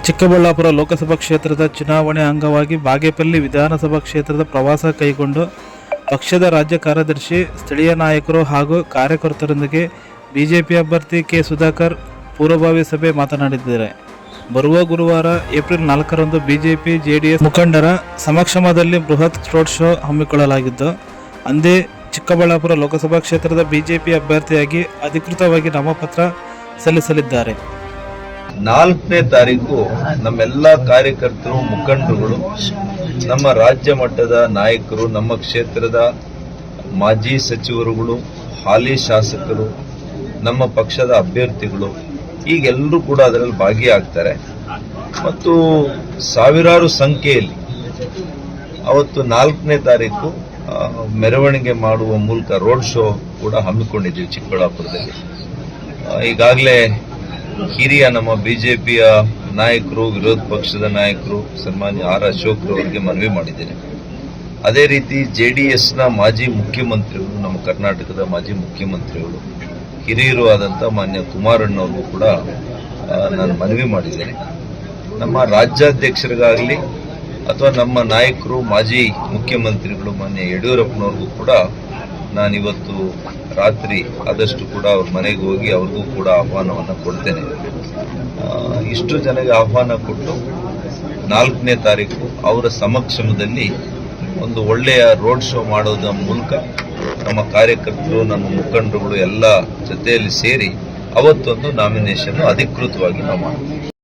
ಚಿಕ್ಕಬಳ್ಳಾಪುರ ಲೋಕಸಭಾ ಕ್ಷೇತ್ರದ ಚುನಾವಣೆ ಅಂಗವಾಗಿ ಬಾಗೇಪಲ್ಲಿ ವಿಧಾನಸಭಾ ಕ್ಷೇತ್ರದ ಪ್ರವಾಸ ಕೈಗೊಂಡು ಪಕ್ಷದ ರಾಜ್ಯ ಕಾರ್ಯದರ್ಶಿ, ಸ್ಥಳೀಯ ನಾಯಕರು ಹಾಗೂ ಕಾರ್ಯಕರ್ತರೊಂದಿಗೆ ಬಿಜೆಪಿ ಅಭ್ಯರ್ಥಿ ಕೆ. ಸುಧಾಕರ್ ಪೂರ್ವಭಾವಿ ಸಭೆ ಮಾತನಾಡಿದ್ದಾರೆ. ಬರುವ ಗುರುವಾರ ಏಪ್ರಿಲ್ 4ರಂದು ಬಿಜೆಪಿ ಜೆಡಿಎಸ್ ಮುಖಂಡರ ಸಮಕ್ಷಮದಲ್ಲಿ ಬೃಹತ್ ರೋಡ್ ಶೋ ಹಮ್ಮಿಕೊಳ್ಳಲಾಗಿದ್ದು, ಅಂದೇ ಚಿಕ್ಕಬಳ್ಳಾಪುರ ಲೋಕಸಭಾ ಕ್ಷೇತ್ರದ ಬಿಜೆಪಿ ಅಭ್ಯರ್ಥಿಯಾಗಿ ಅಧಿಕೃತವಾಗಿ ನಾಮಪತ್ರ ಸಲ್ಲಿಸಲಿದ್ದಾರೆ. 4ನೇ ತಾರೀಕು ನಮ್ಮೆಲ್ಲ ಕಾರ್ಯಕರ್ತರು, ಮುಖಂಡರುಗಳು, ನಮ್ಮ ರಾಜ್ಯ ಮಟ್ಟದ ನಾಯಕರು, ನಮ್ಮ ಕ್ಷೇತ್ರದ ಮಾಜಿ ಸಚಿವರುಗಳು, ಹಾಲಿ ಶಾಸಕರು, ನಮ್ಮ ಪಕ್ಷದ ಅಭ್ಯರ್ಥಿಗಳು ಈಗೆಲ್ಲರೂ ಕೂಡ ಅದರಲ್ಲಿ ಭಾಗಿಯಾಗ್ತಾರೆ ಮತ್ತು ಸಾವಿರಾರು ಸಂಖ್ಯೆಯಲ್ಲಿ ಅವತ್ತು 4ನೇ ತಾರೀಕು ಮೆರವಣಿಗೆ ಮಾಡುವ ಮೂಲಕ ರೋಡ್ ಶೋ ಕೂಡ ಹಮ್ಮಿಕೊಂಡಿದ್ದೀವಿ ಚಿಕ್ಕಬಳ್ಳಾಪುರದಲ್ಲಿ. ಈಗಾಗಲೇ ಹಿರಿಯ ನಮ್ಮ ಬಿಜೆಪಿಯ ನಾಯಕರು, ವಿರೋಧ ಪಕ್ಷದ ನಾಯಕರು ಸನ್ಮಾನ್ಯ ಆರ್ ಅಶೋಕ್ ಅವರಿಗೆ ಮನವಿ ಮಾಡಿದ್ದೇನೆ. ಅದೇ ರೀತಿ ಜೆಡಿಎಸ್ನ ಮಾಜಿ ಮುಖ್ಯಮಂತ್ರಿಗಳು, ನಮ್ಮ ಕರ್ನಾಟಕದ ಮಾಜಿ ಮುಖ್ಯಮಂತ್ರಿಗಳು, ಹಿರಿಯರು ಆದಂಥ ಮಾನ್ಯ ಕುಮಾರಣ್ಣವ್ರಿಗೂ ಕೂಡ ನಾನು ಮನವಿ ಮಾಡಿದ್ದೇನೆ. ನಮ್ಮ ರಾಜ್ಯಾಧ್ಯಕ್ಷರಿಗಾಗಲಿ ಅಥವಾ ನಮ್ಮ ನಾಯಕರು, ಮಾಜಿ ಮುಖ್ಯಮಂತ್ರಿಗಳು ಮಾನ್ಯ ಯಡಿಯೂರಪ್ಪನವ್ರಿಗೂ ಕೂಡ ನಾನಿವತ್ತು ರಾತ್ರಿ ಆದಷ್ಟು ಕೂಡ ಅವ್ರ ಮನೆಗೆ ಹೋಗಿ ಅವ್ರಿಗೂ ಕೂಡ ಆಹ್ವಾನವನ್ನು ಕೊಡ್ತೇನೆ. ಇಷ್ಟು ಜನಗೆ ಆಹ್ವಾನ ಕೊಟ್ಟು 4ನೇ ತಾರೀಕು ಅವರ ಸಮಕ್ಷಮದಲ್ಲಿ ಒಂದು ಒಳ್ಳೆಯ ರೋಡ್ ಶೋ ಮಾಡೋದ್ರ ಮೂಲಕ ನಮ್ಮ ಕಾರ್ಯಕರ್ತರು, ನಮ್ಮ ಮುಖಂಡರುಗಳು ಎಲ್ಲ ಜೊತೆಯಲ್ಲಿ ಸೇರಿ ಅವತ್ತೊಂದು ನಾಮಿನೇಷನ್ ಅಧಿಕೃತವಾಗಿ ನಾವು ಮಾಡ್ತೀವಿ.